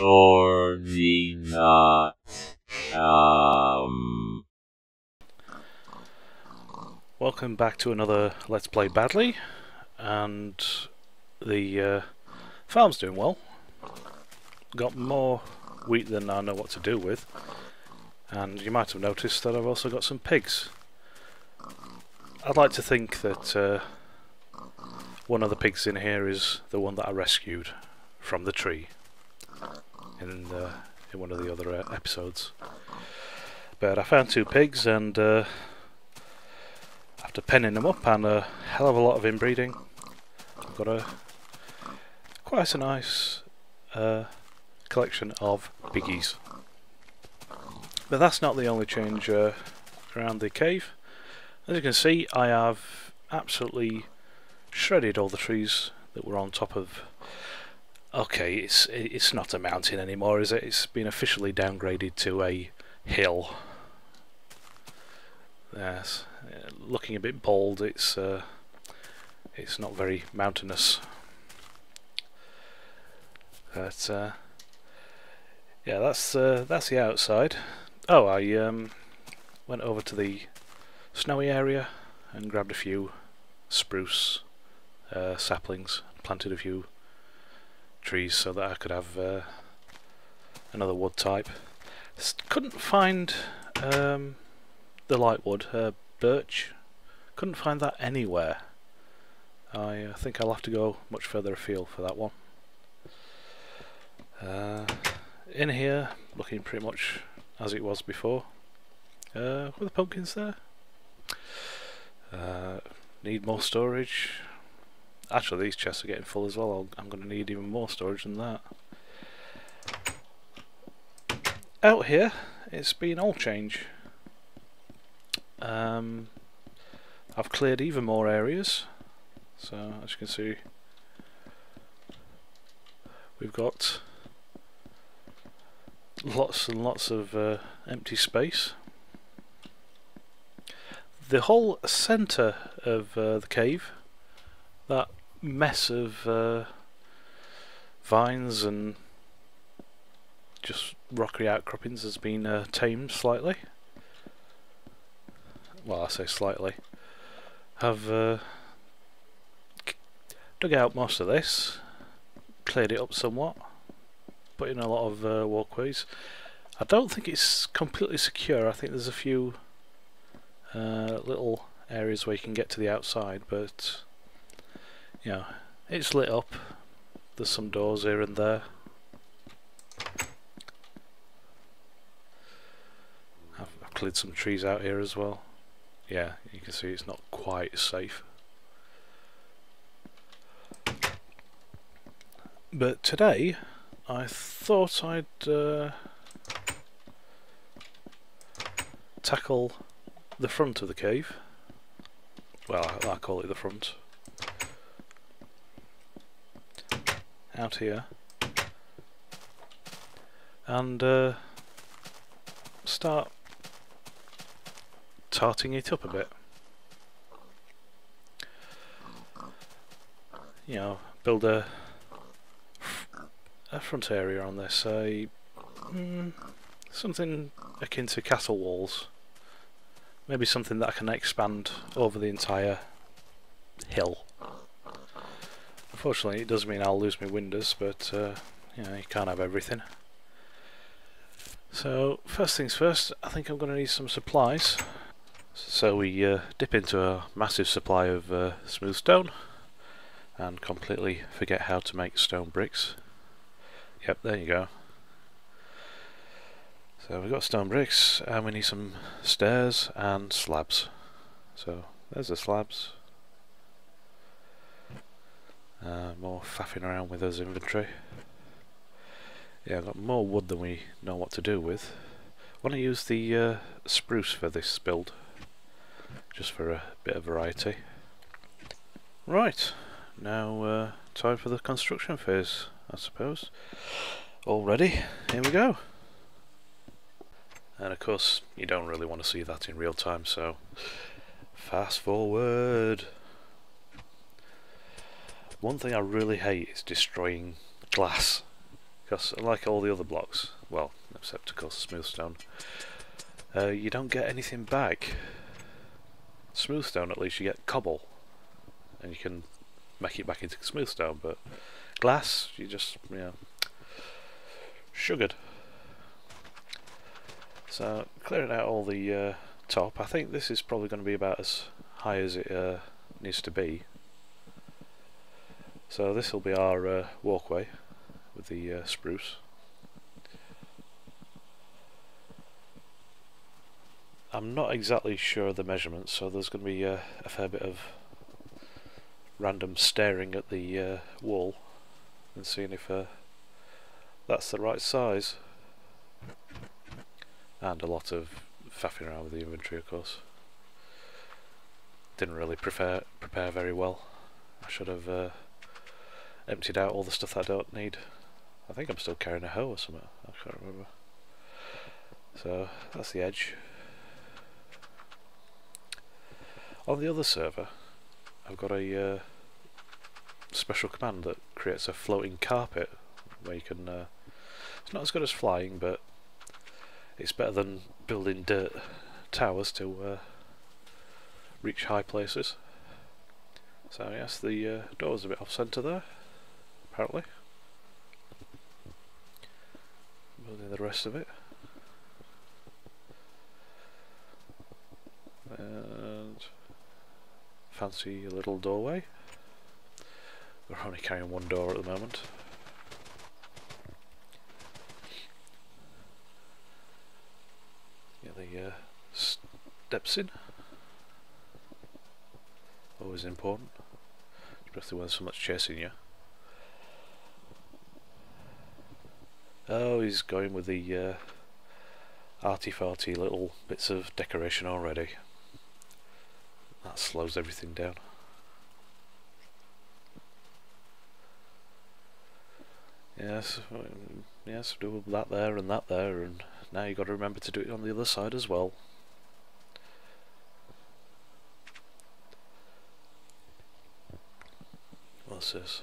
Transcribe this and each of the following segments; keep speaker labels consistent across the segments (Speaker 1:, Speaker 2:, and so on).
Speaker 1: or the not.
Speaker 2: Welcome back to another Let's Play Badly, and the farm's doing well. Got more wheat than I know what to do with, and you might have noticed that I've also got some pigs. I'd like to think that one of the pigs in here is the one that I rescued from the tree in one of the other episodes. But I found two pigs, and after penning them up and a hell of a lot of inbreeding, I've got quite a nice collection of piggies. But that's not the only change around the cave. As you can see, I have absolutely shredded all the trees that were on top of... Okay, it's not a mountain anymore, is it? It's been officially downgraded to a hill. Yes, looking a bit bald. It's not very mountainous. But yeah, that's the outside. Oh, I went over to the snowy area and grabbed a few spruce saplings, planted a few trees so that I could have another wood type. Couldn't find the lightwood, birch. Couldn't find that anywhere. I think I'll have to go much further afield for that one. In here, looking pretty much as it was before. Were the pumpkins there? Need more storage. Actually, these chests are getting full as well. I'm going to need even more storage than that. Out here, it's been all change. I've cleared even more areas, so as you can see, we've got lots and lots of empty space. The whole centre of the cave, that mess of vines and just rocky outcroppings, has been tamed slightly. Well, I say slightly. I've dug out most of this, cleared it up somewhat, put in a lot of walkways. I don't think it's completely secure. I think there's a few little areas where you can get to the outside, but you know, it's lit up. There's some doors here and there. I've cleared some trees out here as well. Yeah, you can see it's not quite safe. But today, I thought I'd tackle the front of the cave. Well, I call it the front. Out here. And start tarting it up a bit. You know, build a front area on this, something akin to castle walls. Maybe something that I can expand over the entire hill. Unfortunately, it does mean I'll lose my windows, but you know, you can't have everything. So first things first, I think I'm going to need some supplies. So we dip into a massive supply of smooth stone and completely forget how to make stone bricks. Yep, there you go. So we've got stone bricks and we need some stairs and slabs. So there's the slabs. More faffing around with those inventory. Yeah, I've got more wood than we know what to do with. I want to use the spruce for this build, just for a bit of variety. Right, now time for the construction phase, I suppose. All ready, here we go. And of course, you don't really want to see that in real time, so fast forward. One thing I really hate is destroying glass, because like all the other blocks, well, except of course smooth stone, you don't get anything back. Smooth stone, at least you get cobble, and you can make it back into smooth stone, but glass, you just, you know, sugared. So, clearing out all the top, I think this is probably going to be about as high as it needs to be. So this will be our walkway with the spruce. I'm not exactly sure of the measurements, so there's going to be a fair bit of random staring at the wall and seeing if that's the right size, and a lot of faffing around with the inventory, of course. Didn't really prepare very well. I should have emptied out all the stuff that I don't need. I think I'm still carrying a hoe or something, I can't remember. So that's the edge. On the other server, I've got a special command that creates a floating carpet where you can, it's not as good as flying, but it's better than building dirt towers to reach high places. So yes, the door's a bit off centre there, apparently. Building the rest of it. And fancy little doorway. We're only carrying one door at the moment. Get the steps in. Always important, especially when someone's chasing you. Oh, he's going with the arty-farty little bits of decoration already. That slows everything down. Yes, yes, do that there, and now you've got to remember to do it on the other side as well. What's this?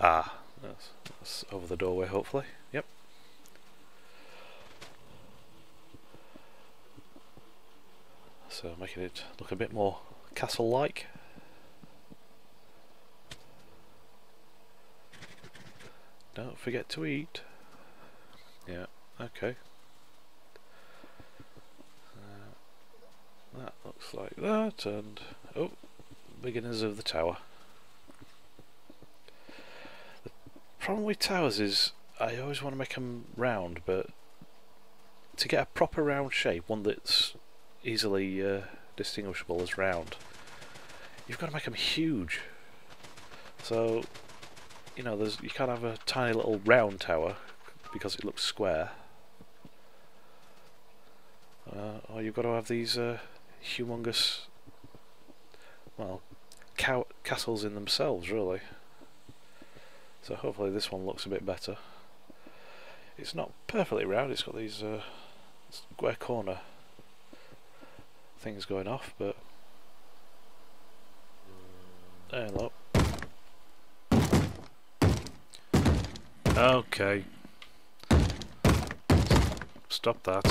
Speaker 2: Ah, that's over the doorway, hopefully. Yep. So making it look a bit more castle-like. Don't forget to eat. Yeah, okay. That looks like that, and oh, beginners of the tower. The problem with towers is I always want to make them round, but to get a proper round shape, one that's easily distinguishable as round, you've got to make them huge. So, you know, you can't have a tiny little round tower because it looks square. Or you've got to have these humongous, well, castles in themselves, really. So hopefully this one looks a bit better. It's not perfectly round, it's got these square corner things going off, but there, look. Okay. Stop that.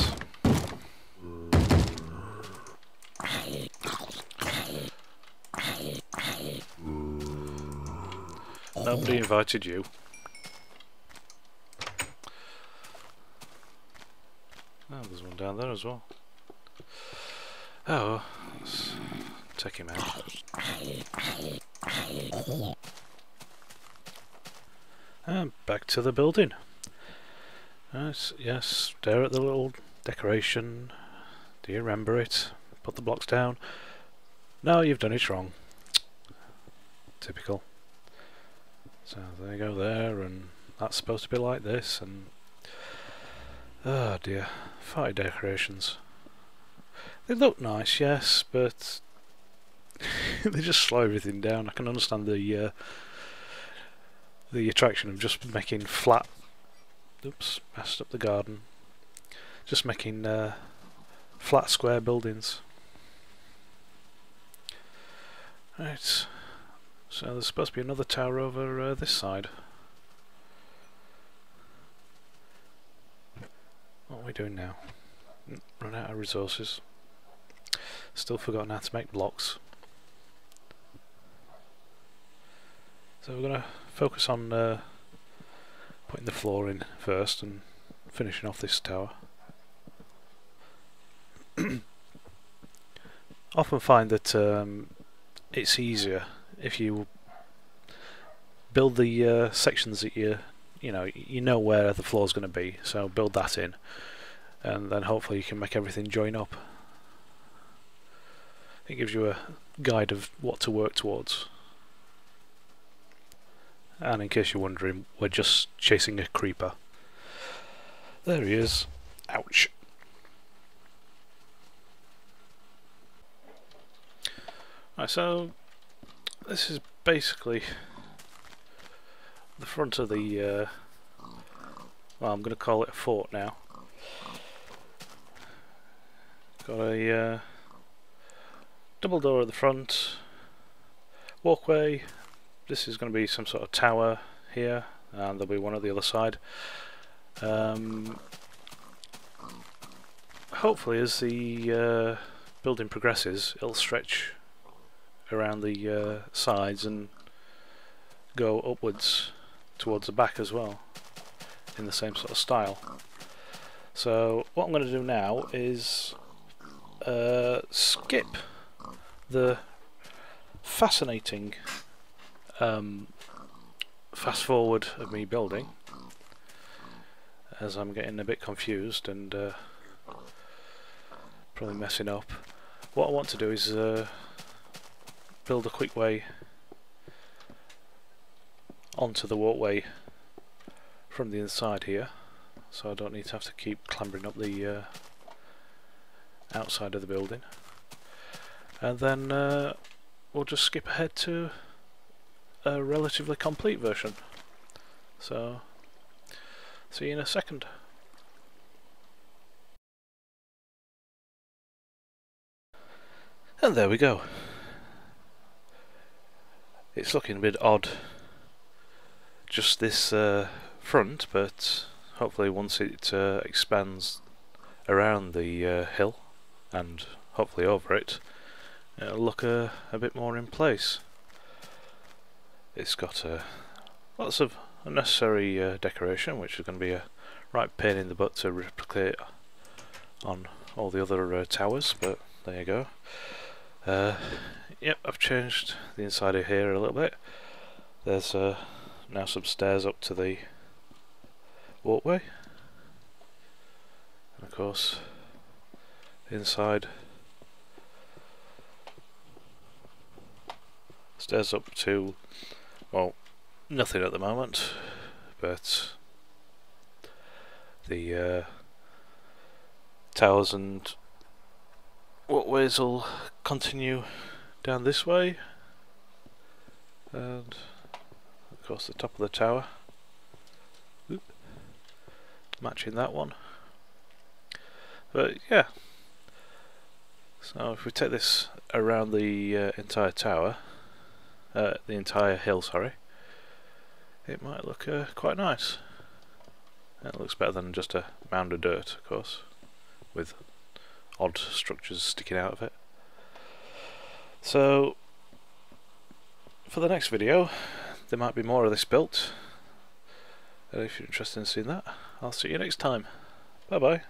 Speaker 2: Nobody invited you. Oh, there's one down there as well. Oh, let's take him out. And back to the building. Yes, stare at the little decoration. Do you remember it? Put the blocks down. No, you've done it wrong. Typical. So there you go there, and that's supposed to be like this, and oh dear, farty decorations. They look nice, yes, but they just slow everything down. I can understand the attraction of just making flat. Oops, messed up the garden. Just making flat square buildings. Right, so there's supposed to be another tower over this side. What are we doing now? Run out of resources. Still forgotten how to make blocks. So we're going to focus on putting the floor in first and finishing off this tower. Often find that it's easier if you build the sections that you know where the floor is going to be, so build that in, and then hopefully you can make everything join up. It gives you a guide of what to work towards. And in case you're wondering, we're just chasing a creeper. There he is. Ouch. Right, so this is basically the front of the well, I'm going to call it a fort now. Got a double door at the front, walkway. This is going to be some sort of tower here, and there'll be one at the other side. Hopefully as the building progresses, it'll stretch around the sides and go upwards towards the back as well, in the same sort of style. So what I'm going to do now is skip the fascinating fast forward of me building, as I'm getting a bit confused and probably messing up. What I want to do is build a quick way onto the walkway from the inside here, so I don't need to have to keep clambering up the outside of the building, and then we'll just skip ahead to a relatively complete version. So see you in a second. And there we go. It's looking a bit odd, just this front, but hopefully once it expands around the hill and hopefully over it, it'll look a bit more in place. It's got lots of unnecessary decoration, which is going to be a right pain in the butt to replicate on all the other towers, but there you go. Yep, I've changed the inside of here a little bit. There's now some stairs up to the walkway, and of course inside stairs up to, well, nothing at the moment, but the towers and walkways will continue down this way, and of course the top of the tower, matching that one. But yeah, so if we take this around the entire tower, the entire hill, sorry, it might look quite nice. It looks better than just a mound of dirt, of course, with odd structures sticking out of it. So for the next video there might be more of this built, and if you're interested in seeing that, I'll see you next time. Bye bye.